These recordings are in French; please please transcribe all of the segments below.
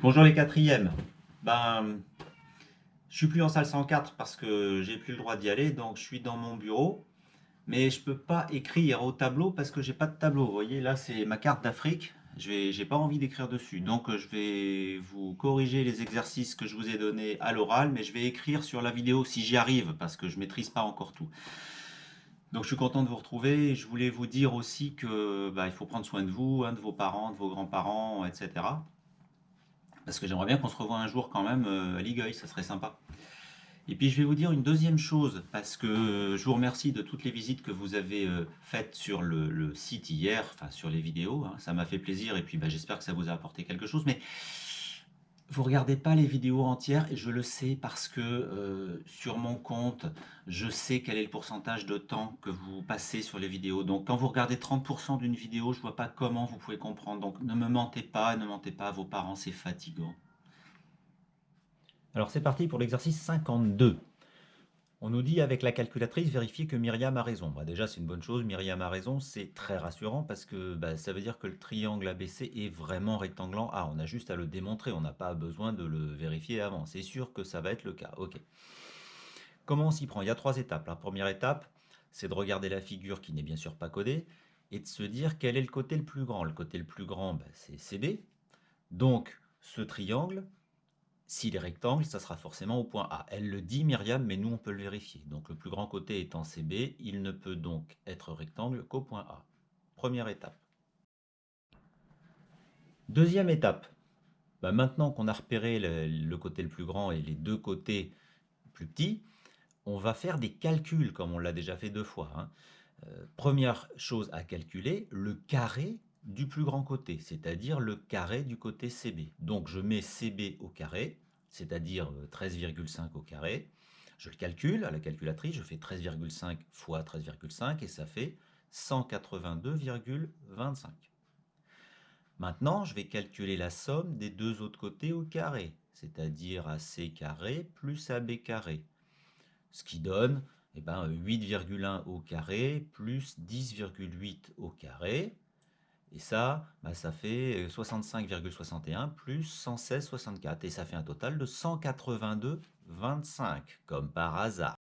Bonjour les quatrièmes. Je suis plus en salle 104 parce que j'ai plus le droit d'y aller, donc je suis dans mon bureau. Mais je peux pas écrire au tableau parce que j'ai pas de tableau. Vous voyez, là c'est ma carte d'Afrique. J'ai pas envie d'écrire dessus. Donc je vais vous corriger les exercices que je vous ai donnés à l'oral, mais je vais écrire sur la vidéo si j'y arrive parce que je maîtrise pas encore tout. Donc je suis content de vous retrouver. Je voulais vous dire aussi que il faut prendre soin de vous, hein, de vos parents, de vos grands-parents, etc. Parce que j'aimerais bien qu'on se revoie un jour quand même à Ligueuil, ça serait sympa. Et puis je vais vous dire une deuxième chose, parce que je vous remercie de toutes les visites que vous avez faites sur le site hier, enfin sur les vidéos, hein. Ça m'a fait plaisir et puis j'espère que ça vous a apporté quelque chose. Mais vous regardez pas les vidéos entières et je le sais parce que sur mon compte, je sais quel est le pourcentage de temps que vous passez sur les vidéos. Donc quand vous regardez 30% d'une vidéo, je vois pas comment vous pouvez comprendre. Donc ne me mentez pas, ne mentez pas à vos parents, c'est fatigant. Alors c'est parti pour l'exercice 52. On nous dit avec la calculatrice, vérifier que Myriam a raison. Déjà, c'est une bonne chose, Myriam a raison, c'est très rassurant parce que ça veut dire que le triangle ABC est vraiment rectanglant. Ah, on a juste à le démontrer, on n'a pas besoin de le vérifier avant. C'est sûr que ça va être le cas. Ok. Comment on s'y prend? Il y a trois étapes. La première étape, c'est de regarder la figure qui n'est bien sûr pas codée et de se dire quel est le côté le plus grand. Le côté le plus grand, c'est CB. Donc, ce triangle, s'il est rectangle, ça sera forcément au point A. Elle le dit, Myriam, mais nous, on peut le vérifier. Donc, le plus grand côté étant CB, il ne peut donc être rectangle qu'au point A. Première étape. Deuxième étape. Maintenant qu'on a repéré le côté le plus grand et les deux côtés plus petits, on va faire des calculs, comme on l'a déjà fait deux fois, hein. Première chose à calculer, le carré du plus grand côté, c'est-à-dire le carré du côté CB. Donc je mets CB au carré, c'est-à-dire 13,5 au carré. Je le calcule à la calculatrice, je fais 13,5 fois 13,5 et ça fait 182,25. Maintenant, je vais calculer la somme des deux autres côtés au carré, c'est-à-dire AC carré plus AB carré. Ce qui donne 8,1 au carré plus 10,8 au carré. Et ça, ça fait 65,61 plus 116,64. Et ça fait un total de 182,25, comme par hasard.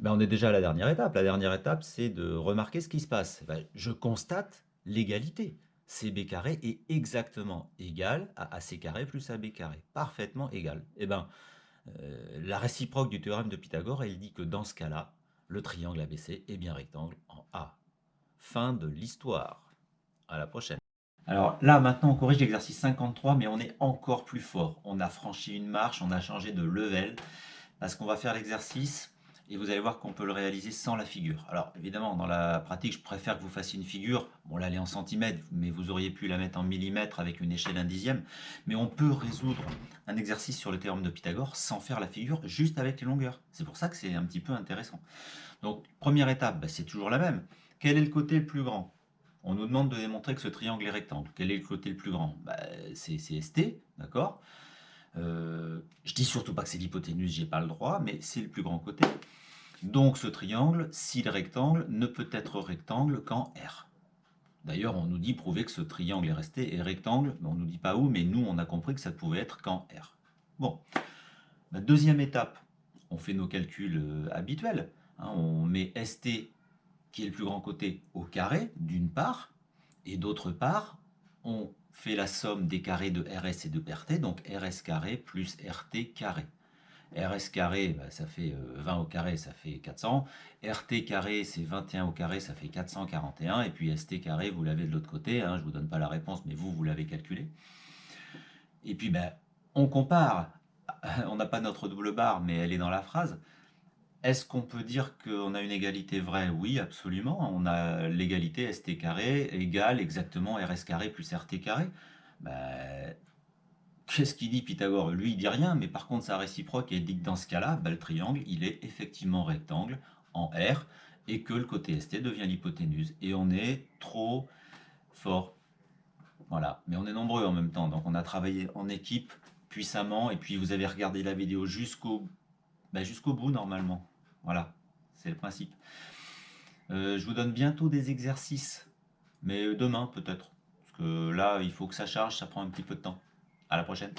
On est déjà à la dernière étape. La dernière étape, c'est de remarquer ce qui se passe. Je constate l'égalité. CB carré est exactement égal à AC carré plus AB carré. Parfaitement égal. La réciproque du théorème de Pythagore, elle dit que dans ce cas-là, le triangle ABC est bien rectangle en A. Fin de l'histoire. À la prochaine. Alors là, maintenant, on corrige l'exercice 53, mais on est encore plus fort. On a franchi une marche, on a changé de level, parce qu'on va faire l'exercice, et vous allez voir qu'on peut le réaliser sans la figure. Alors évidemment, dans la pratique, je préfère que vous fassiez une figure. Bon, là, elle est en centimètres, mais vous auriez pu la mettre en millimètres avec une échelle 1/10. Mais on peut résoudre un exercice sur le théorème de Pythagore sans faire la figure, juste avec les longueurs. C'est pour ça que c'est un petit peu intéressant. Donc, première étape, c'est toujours la même. Quel est le côté le plus grand? On nous demande de démontrer que ce triangle est rectangle. Quel est le côté le plus grand? C'est ST, d'accord? Je dis surtout pas que c'est l'hypoténuse, j'ai pas le droit, mais c'est le plus grand côté. Donc ce triangle, s'il est rectangle, ne peut être rectangle qu'en R. D'ailleurs, on nous dit prouver que ce triangle est resté est rectangle, mais on nous dit pas où, mais nous on a compris que ça pouvait être qu'en R. Bon, deuxième étape, on fait nos calculs habituels, hein. On met ST, qui est le plus grand côté, au carré, d'une part, et d'autre part, on fait la somme des carrés de RS et de RT, donc RS carré plus RT carré. RS carré, ça fait 20 au carré, ça fait 400. RT carré, c'est 21 au carré, ça fait 441. Et puis ST carré, vous l'avez de l'autre côté, hein, je ne vous donne pas la réponse, mais vous l'avez calculé. Et puis, on compare. On n'a pas notre double barre, mais elle est dans la phrase. Est-ce qu'on peut dire qu'on a une égalité vraie? Oui, absolument. On a l'égalité ST carré égale exactement RS carré plus RT carré. Ben, qu'est-ce qu'il dit Pythagore? Lui, il dit rien, mais par contre, sa réciproque, elle dit que dans ce cas-là, le triangle, il est effectivement rectangle en R et que le côté ST devient l'hypoténuse. Et on est trop fort. Voilà. Mais on est nombreux en même temps, donc on a travaillé en équipe puissamment et puis vous avez regardé la vidéo jusqu'au bout normalement. Voilà, c'est le principe. Je vous donne bientôt des exercices, mais demain peut-être. Parce que là, il faut que ça charge, ça prend un petit peu de temps. À la prochaine.